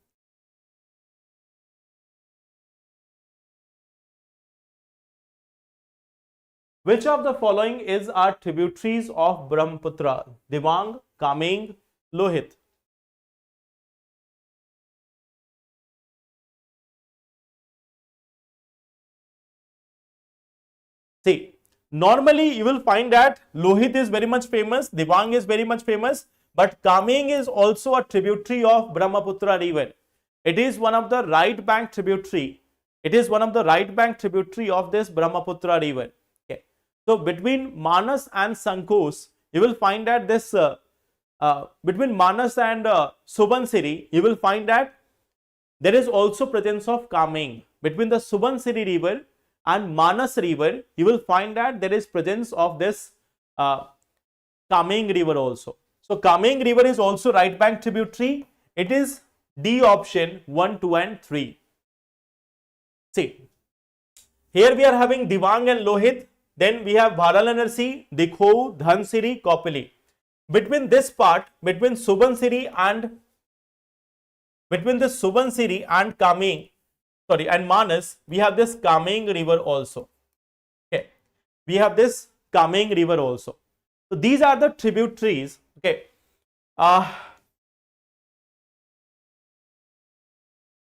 Which of the following are tributaries of Brahmaputra? Dibang, Kameng, Lohit. See, normally you will find that Lohit is very much famous, Dibang is very much famous, but Kameng is also a tributary of Brahmaputra river. It is one of the right bank tributary. It is one of the right bank tributary of this Brahmaputra river. Okay. So between Manas and Sankos, you will find that this between Manas and Subansiri, you will find that there is also presence of Kameng. Between the Subansiri river and Manas river, you will find that there is presence of this Kameng river also. So Kameng river is also right bank tributary. It is D option 1, 2 and 3. See, here we are having Dibang and Lohit. Then we have Bharalanarsi, Dikhou, Dhansiri, Kopili. Between this part, between Subansiri and Kameng, and Manas, we have this Kameng river also. Okay, we have this Kameng river also. So these are the tributaries. Okay,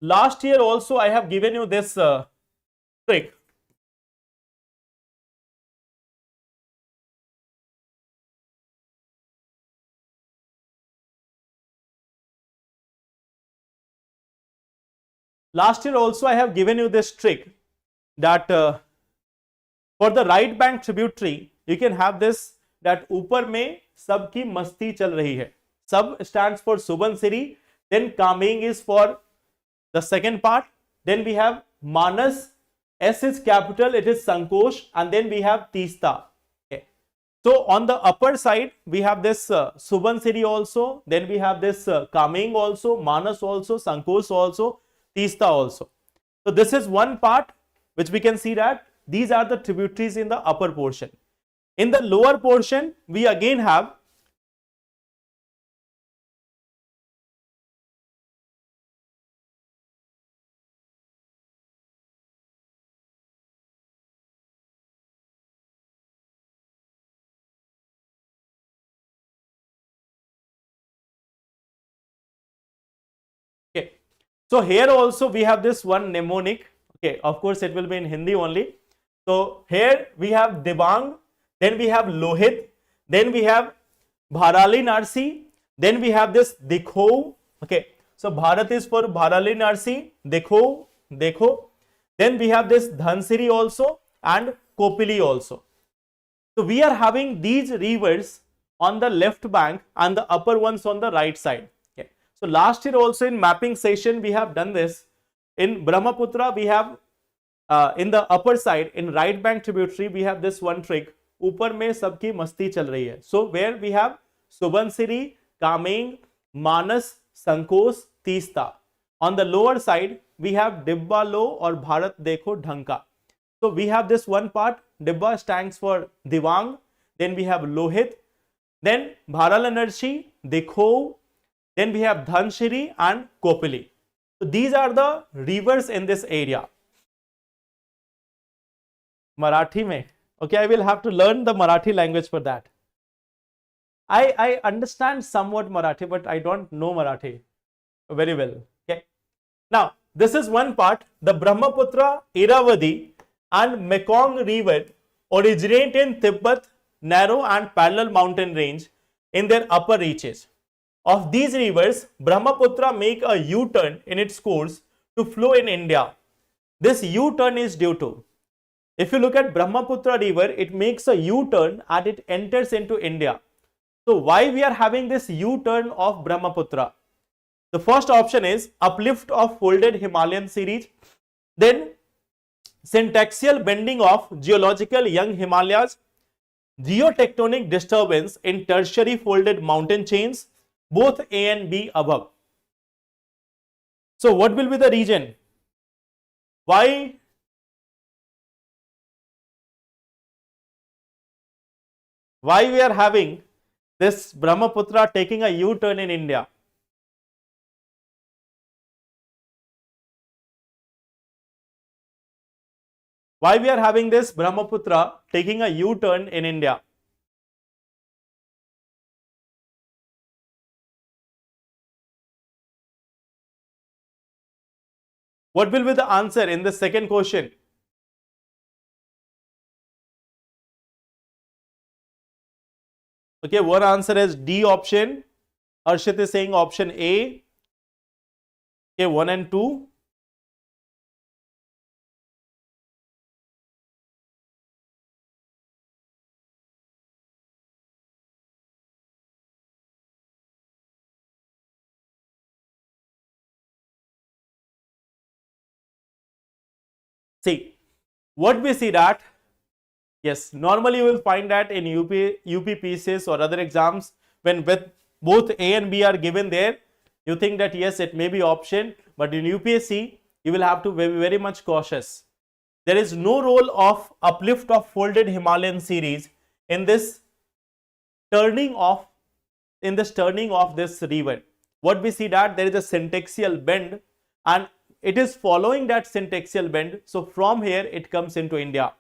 last year also I have given you this trick. Last year also I have given you this trick that for the right bank tributary, you can have this that upar mein sabki masti chal rahi hai. Sub stands for Subansiri, then Kameng is for the second part, then we have Manas, S is capital, it is Sankosh, and then we have Teesta. Okay. So on the upper side, we have this Subansiri also, then we have this Kameng also, Manas also, Sankosh also, Teesta also. So this is one part which we can see that these are the tributaries in the upper portion. In the lower portion, we again have okay. So here also we have this one mnemonic. Okay, of course it will be in Hindi only. So here we have Dibang, then we have Lohit, then we have Bharali Narsi, then we have this Dikhou. Okay, so Bharat is for Bharali Narsi, Dikhou, Dekho. Then we have this Dhansiri also and Kopili also. So we are having these rivers on the left bank and the upper ones on the right side. Okay. So last year also in mapping session we have done this. In Brahmaputra we have in the upper side, in right bank tributary, we have this one trick. ऊपर में सबकी मस्ती चल रही है. So where we have Subansiri, Kameng, Manas, Sankos, Teesta. On the lower side, we have Dibba Lo or Bharat Dekho Dhanka. So we have this one part. Dibba stands for Divang. Then we have Lohit. Then Bharalanarshi, Dekho. Then we have Dhanshiri and Kopili. So these are the rivers in this area. Marathi mein. Okay, I will have to learn the Marathi language for that. I understand somewhat Marathi, but I don't know Marathi very well. Okay. Now, this is one part. The Brahmaputra, Irrawaddy and Mekong River originate in Tibet narrow and parallel mountain range in their upper reaches. Of these rivers, Brahmaputra make a U-turn in its course to flow in India. This U-turn is due to, if you look at Brahmaputra river, it makes a U-turn and it enters into India. So why we are having this U-turn of Brahmaputra? The first option is uplift of folded Himalayan series, then syntaxial bending of geological young Himalayas, geotectonic disturbance in tertiary folded mountain chains, both A and B above. So what will be the region? Why we are having this Brahmaputra taking a U-turn in India? Why we are having this Brahmaputra taking a U-turn in India? What will be the answer in the second question? Okay, one answer is D option. Arshit is saying option A. Okay, 1 and 2. See, what we see that, yes, normally you will find that in UPPCs or other exams, when with both A and B are given there, you think that yes, it may be option, but in UPSC, you will have to be very much cautious. There is no role of uplift of folded Himalayan series in this turning of this river. What we see that there is a syntaxial bend and it is following that syntaxial bend. So from here it comes into India.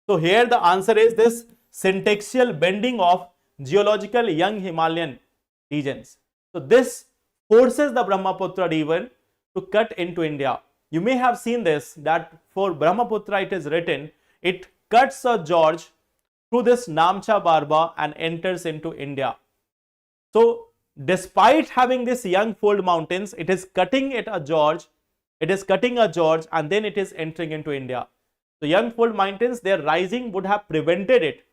So here the answer is this syntaxial bending of geological young Himalayan regions. So this forces the Brahmaputra river to cut into India. You may have seen this, that for Brahmaputra it is written, it cuts a gorge through this Namcha Barba and enters into India. So despite having this young fold mountains, it is cutting a gorge and then it is entering into India. So young fold mountains, their rising would have prevented it,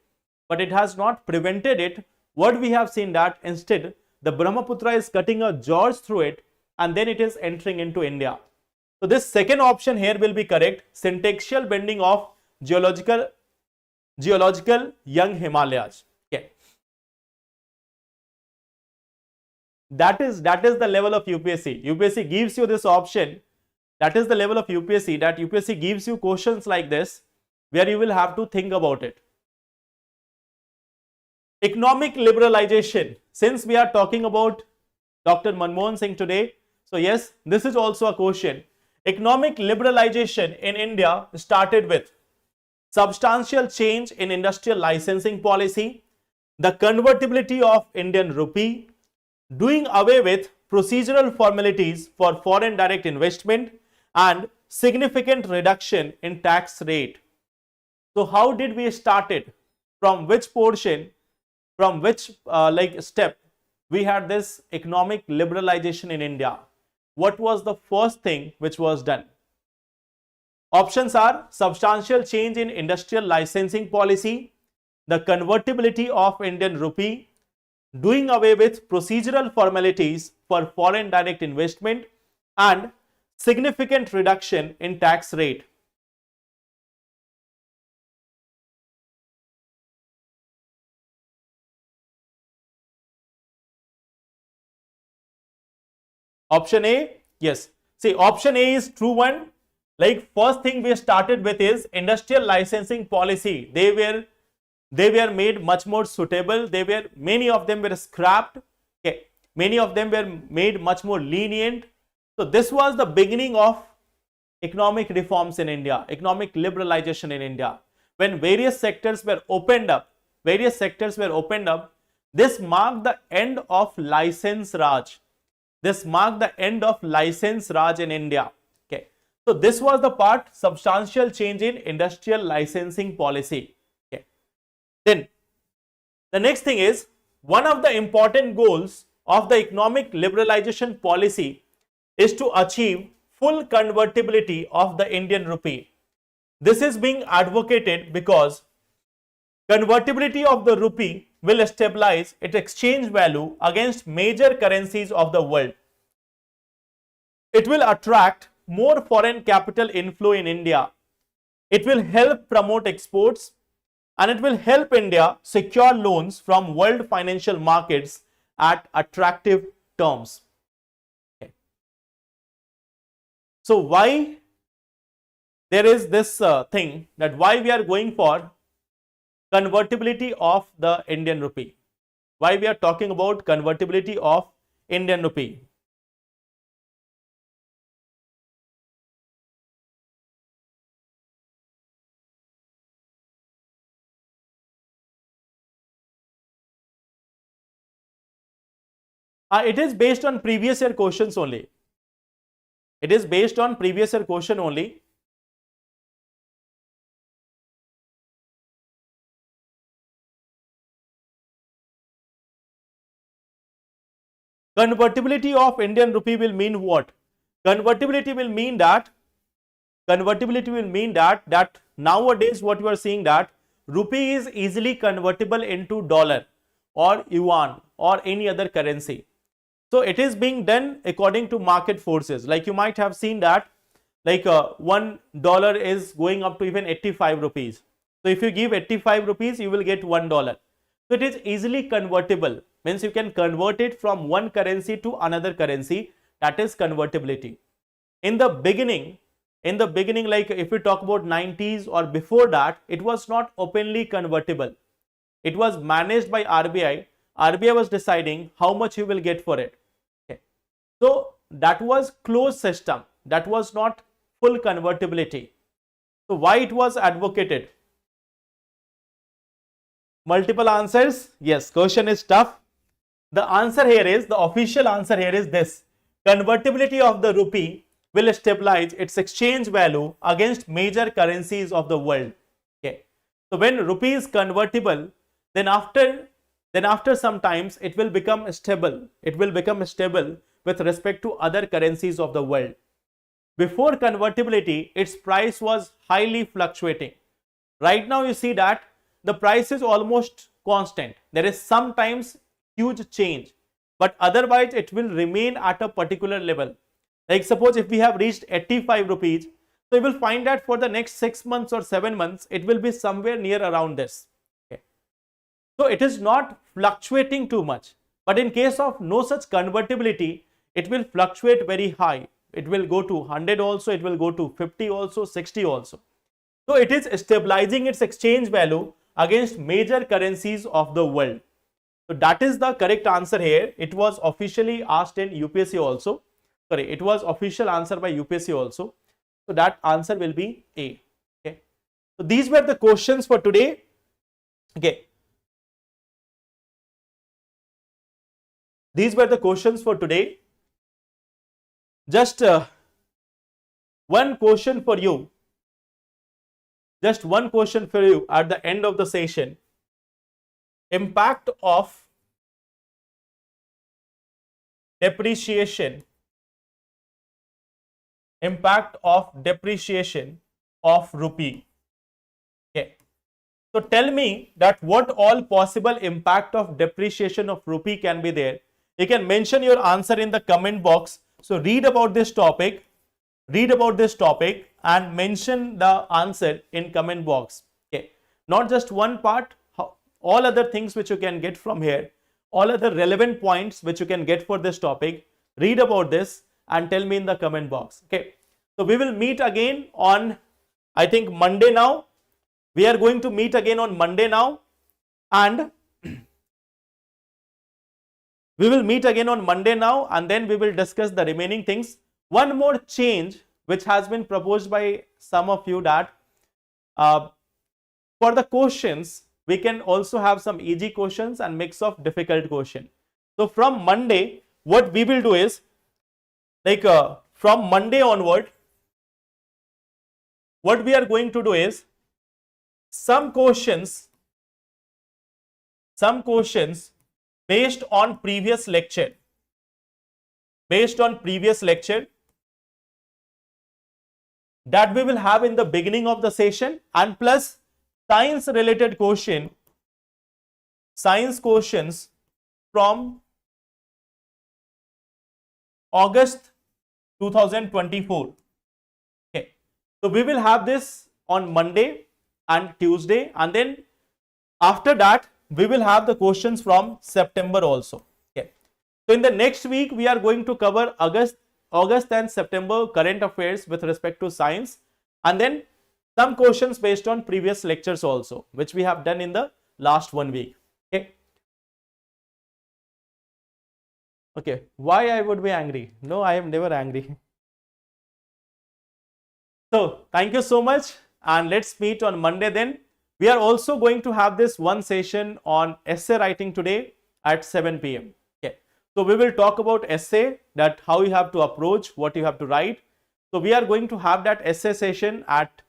but it has not prevented it. What we have seen that instead the Brahmaputra is cutting a gorge through it and then it is entering into India. So this second option here will be correct, syntaxial bending of geological young Himalayas. Okay. That is the level of UPSC. UPSC gives you this option. That is the level of UPSC, that UPSC gives you questions like this where you will have to think about it. Economic liberalization. Since we are talking about Dr. Manmohan Singh today, so yes, this is also a question. Economic liberalization in India started with substantial change in industrial licensing policy, the convertibility of Indian rupee, doing away with procedural formalities for foreign direct investment, and significant reduction in tax rate. So how did we start it? From which portion, from which step we had this economic liberalization in India? What was the first thing which was done? Options are substantial change in industrial licensing policy, the convertibility of Indian rupee, doing away with procedural formalities for foreign direct investment, and significant reduction in tax rate. Option A, yes. See, option A is true one. Like first thing we started with is industrial licensing policy. They were made much more suitable. Many of them were scrapped. Okay. Many of them were made much more lenient. So this was the beginning of economic reforms in India, economic liberalization in India. When various sectors were opened up, this marked the end of license Raj. This marked the end of license Raj in India. Okay. So this was the part, substantial change in industrial licensing policy. Okay. Then the next thing is, one of the important goals of the economic liberalization policy is to achieve full convertibility of the Indian rupee. This is being advocated because convertibility of the rupee will stabilize its exchange value against major currencies of the world. It will attract more foreign capital inflow in India. It will help promote exports, and it will help India secure loans from world financial markets at attractive terms. Okay. So why there is this thing that why we are going for convertibility of the Indian rupee? Why we are talking about convertibility of Indian rupee? It is based on previous year questions only. It is based on previous year question only. Convertibility of Indian rupee will mean what? Convertibility will mean that nowadays what you are seeing, that rupee is easily convertible into dollar or yuan or any other currency. So it is being done according to market forces. Like you might have seen that like $1 is going up to even 85 rupees. So if you give 85 rupees, you will get $1. So it is easily convertible, means you can convert it from one currency to another currency. That is convertibility. In the beginning, like if we talk about 90s or before that, it was not openly convertible. It was managed by RBI. RBI was deciding how much you will get for it. Okay. So that was closed system. That was not full convertibility. So why it was advocated? Multiple answers? Yes, question is tough. The answer here is, the official answer here is this: convertibility of the rupee will stabilize its exchange value against major currencies of the world. Okay. So when rupee is convertible, then after some times it will become stable. It will become stable with respect to other currencies of the world. Before convertibility, its price was highly fluctuating. Right now you see that the price is almost constant. There is sometimes huge change, but otherwise it will remain at a particular level. Like suppose if we have reached 85 rupees, so you will find that for the next 6 months or 7 months, it will be somewhere near around this. Okay. So it is not fluctuating too much. But in case of no such convertibility, it will fluctuate very high. It will go to 100 also, it will go to 50 also, 60 also. So it is stabilizing its exchange value against major currencies of the world. So that is the correct answer here. It was officially asked in UPSC also. Sorry, it was official answer by UPSC also. So that answer will be A. Okay. So these were the questions for today. Okay. These were the questions for today. Just one question for you. Just one question for you at the end of the session. Impact of depreciation. Impact of depreciation of rupee. Okay. So tell me that what all possible impact of depreciation of rupee can be there. You can mention your answer in the comment box. So read about this topic. Read about this topic and mention the answer in comment box. Okay. Not just one part, all other things which you can get from here, all other relevant points which you can get for this topic. read about this and tell me in the comment box. Okay, so we will meet again on, I think, Monday now. We are going to meet again on Monday now, and we will meet again on Monday now, and then we will discuss the remaining things. One more change which has been proposed by some of you, that for the questions we can also have some easy questions and mix of difficult question. So from Monday, what we will do is, like from Monday onward, what we are going to do is, some questions based on previous lecture, that we will have in the beginning of the session, and plus science related questions from August 2024. Okay, so we will have this on Monday and Tuesday, and then after that we will have the questions from September also. Okay, so in the next week we are going to cover August and September current affairs with respect to science, and then some questions based on previous lectures also, which we have done in the last 1 week. Okay. Okay, why I would be angry? No, I am never angry. So thank you so much, and let's meet on Monday then. We are also going to have this one session on essay writing today at 7 p.m. Okay, so we will talk about essay, that how you have to approach, what you have to write. So we are going to have that essay session at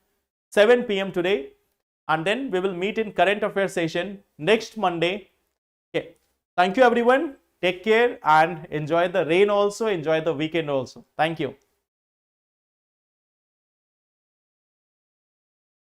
7 p.m. today, and then we will meet in current affairs session next Monday. Okay, thank you everyone. Take care and enjoy the rain also, enjoy the weekend also. Thank you.